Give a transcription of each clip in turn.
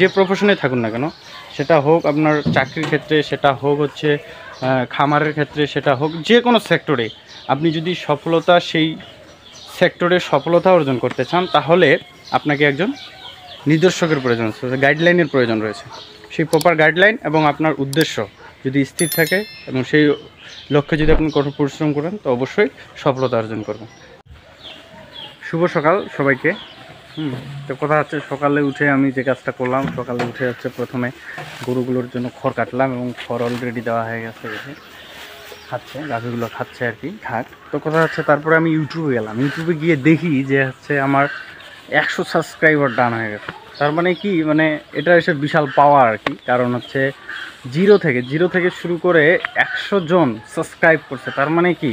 যে প্রফেশনে থাকুন না কেন, সেটা হোক আপনার চাকরির ক্ষেত্রে, সেটা হোক হচ্ছে খামারের ক্ষেত্রে, সেটা হোক যে কোনো সেক্টরে, আপনি যদি সেই সেক্টরে সফলতা অর্জন করতে চান, তাহলে আপনাকে একজন নিদর্শকের প্রয়োজন আছে, গাইডলাইনের প্রয়োজন রয়েছে। সেই প্রপার গাইডলাইন এবং আপনার উদ্দেশ্য যদি স্থির থাকে এবং সেই লক্ষ্যে যদি আপনি কঠোর পরিশ্রম করেন, তো অবশ্যই সফলতা অর্জন করবেন। শুভ সকাল সবাইকে। তো কথা হচ্ছে, সকালে উঠে আমি যে কাজটা করলাম, সকালে উঠে হচ্ছে প্রথমে গরুগুলোর জন্য খড় কাটলাম এবং খড় অলরেডি দেওয়া হয়ে গেছে, খাচ্ছে, গাভীগুলো খাচ্ছে আর কি, খাক। তো কথা হচ্ছে, তারপরে আমি ইউটিউবে গেলাম, ইউটিউবে গিয়ে দেখি যে হচ্ছে আমার 100 সাবস্ক্রাইবার ডান হয়ে গেছে। তার মানে কি, মানে এটা এসে বিশাল পাওয়া আর কি। কারণ হচ্ছে জিরো থেকে শুরু করে 100 জন সাবস্ক্রাইব করছে। তার মানে কি,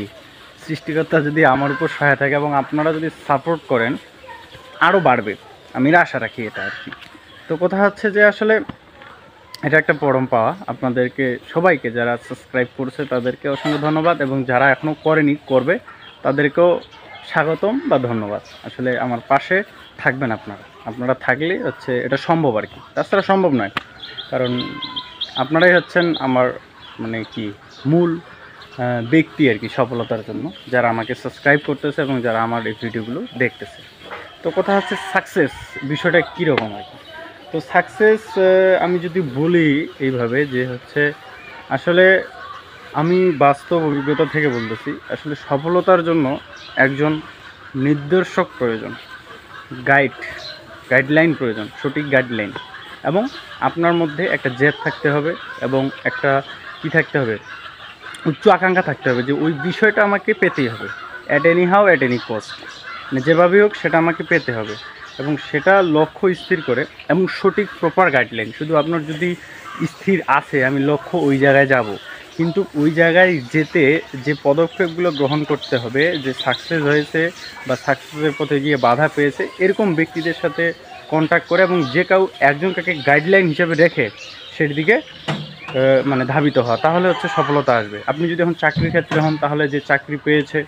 সৃষ্টিকর্তা যদি আমার উপর সহায় থাকে এবং আপনারা যদি সাপোর্ট করেন, আরও বাড়বে, আমি আশা রাখি এটা আর কি। তো কথা হচ্ছে যে আসলে এটা একটা পরম পাওয়া। আপনাদেরকে সবাইকে যারা সাবস্ক্রাইব করছে তাদেরকে অসংখ্য ধন্যবাদ, এবং যারা এখনও করেনি, করবে, তাদেরকেও স্বাগতম বা ধন্যবাদ। আসলে আমার পাশে থাকবেন আপনারা থাকলে হচ্ছে এটা সম্ভব আর কি, তাছাড়া সম্ভব নয়। কারণ আপনারাই হচ্ছেন আমার মানে কি মূল ব্যক্তি আর কি সফলতার জন্য, যারা আমাকে সাবস্ক্রাইব করতেছে এবং যারা আমার এই ভিডিওগুলো দেখতেছে। তো কথা হচ্ছে সাকসেস বিষয়টা কীরকম আর কি। তো সাকসেস আমি যদি বলি এইভাবে যে হচ্ছে, আসলে আমি বাস্তব অভিজ্ঞতা থেকে বলতেছি, আসলে সফলতার জন্য একজন নির্দেশক প্রয়োজন, গাইডলাইন প্রয়োজন, সঠিক গাইডলাইন। এবং আপনার মধ্যে একটা জেদ থাকতে হবে এবং একটা কি থাকতে হবে, উচ্চ আকাঙ্ক্ষা থাকতে হবে যে ওই বিষয়টা আমাকে পেতেই হবে, at any how at any cost, মানে যেভাবেই হোক সেটা আমাকে পেতে হবে। এবং সেটা লক্ষ্য স্থির করে এবং সঠিক প্রপার গাইডলাইন, শুধু আপনার যদি স্থির আছে আমি লক্ষ্য ওই জায়গায় যাব, কিন্তু ওই জায়গায় যেতে যে পদক্ষেপগুলো গ্রহণ করতে হবে, যে সাকসেস হয়েছে বা সাকসেসের পথে গিয়ে বাধা পেয়েছে এরকম ব্যক্তিদের সাথে কন্ট্যাক্ট করে এবং যে একজনকে গাইডলাইন হিসেবে রেখে সেদিকে মানে ধাবিত হওয়া, তাহলে হচ্ছে সফলতা আসবে। আপনি যদি এখন চাকরির ক্ষেত্রে হন, তাহলে যে চাকরি পেয়েছে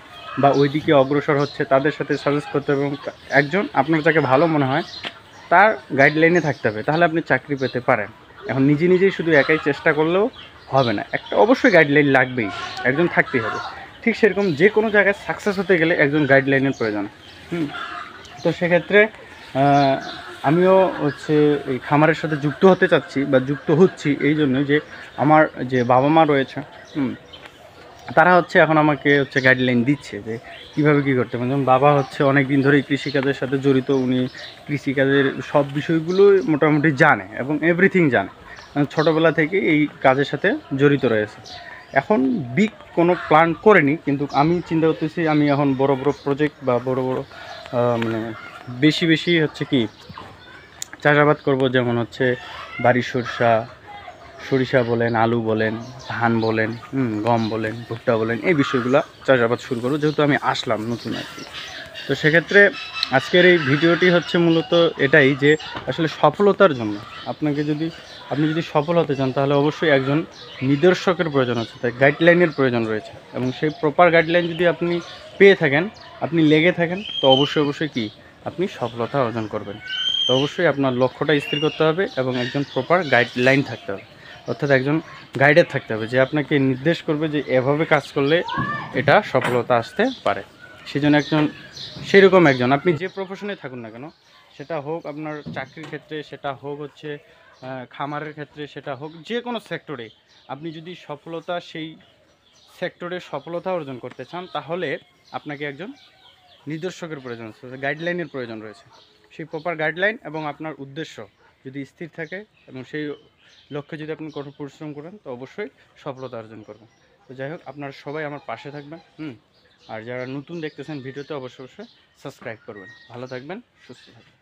বা ওই দিকে অগ্রসর হচ্ছে তাদের সাথে সাজেস্ট করতে হবে, এবং একজন আপনার যাকে ভালো মনে হয় তার গাইডলাইনে থাকতে হবে, তাহলে আপনি চাকরি পেতে পারেন। এখন নিজেই শুধু একাই চেষ্টা করলেও হবে না, একটা অবশ্যই গাইডলাইন লাগবেই, একজন থাকতেই হবে। ঠিক সেরকম যে কোনো জায়গায় সাকসেস হতে গেলে একজন গাইডলাইনের প্রয়োজন। তো সেক্ষেত্রে আমিও হচ্ছে এই খামারের সাথে যুক্ত হতে চাচ্ছি বা যুক্ত হচ্ছি এই জন্যই যে আমার যে বাবা মা রয়েছে, তারা হচ্ছে এখন আমাকে হচ্ছে গাইডলাইন দিচ্ছে যে কীভাবে কী করতে হবে। যেমন বাবা হচ্ছে অনেক দিন ধরেই কৃষিকাজের সাথে জড়িত, উনি কৃষিকাজের সব বিষয়গুলোই মোটামুটি জানে এবং এভরিথিং জানে, ছোটোবেলা থেকে এই কাজের সাথে জড়িত রয়েছে। এখন বিগ কোনো প্ল্যান করেনি, কিন্তু আমি চিন্তা করতেছি আমি এখন বড় বড় প্রজেক্ট বা বড় মানে বেশি হচ্ছে কি চাষাবাদ করব। যেমন হচ্ছে বাড়ির সরিষা বলেন, আলু বলেন, ধান বলেন, গম বলেন, ভুট্টা বলেন, এই বিষয়গুলো চাষাবাদ শুরু করবো, যেহেতু আমি আসলাম নতুন আর কি। তো সেক্ষেত্রে আজকের এই ভিডিওটি হচ্ছে মূলত এটাই যে আসলে সফলতার জন্য আপনি যদি সফল হতে চান, তাহলে অবশ্যই একজন নির্দেশকের প্রয়োজন আছে, তাই গাইডলাইনের প্রয়োজন রয়েছে। এবং সেই প্রপার গাইডলাইন যদি আপনি পেয়ে থাকেন, আপনি লেগে থাকেন, তো অবশ্যই কি আপনি সফলতা অর্জন করবেন। তো অবশ্যই আপনার লক্ষ্যটা স্থির করতে হবে এবং একজন প্রপার গাইডলাইন থাকতে হবে, অর্থাৎ একজন গাইডার থাকতে হবে যে আপনাকে নির্দেশ করবে যে এভাবে কাজ করলে এটা সফলতা আসতে পারে। সেজন্য সেরকম একজন, আপনি যে প্রফেশনে থাকুন না কেন, সেটা হোক আপনার চাকরির ক্ষেত্রে, সেটা হোক হচ্ছে খামারের ক্ষেত্রে, সেটা হোক যে কোনো সেক্টরে, আপনি যদি সেই সেক্টরে সফলতা অর্জন করতে চান, তাহলে আপনাকে একজন নির্দেশকের প্রয়োজন আছে, গাইডলাইনের প্রয়োজন রয়েছে। সেই প্রপার গাইডলাইন এবং আপনার উদ্দেশ্য যদি স্থির থাকে এবং সেই লক্ষ্যে যদি আপনি কঠোর পরিশ্রম করেন, তো অবশ্যই সফলতা অর্জন করবেন। তো যাই হোক, আপনারা সবাই আমার পাশে থাকবেন। আর যারা নতুন দেখতেছেন ভিডিওতে, অবশ্যই সাবস্ক্রাইব করবেন। ভালো থাকবেন, সুস্থ থাকবেন।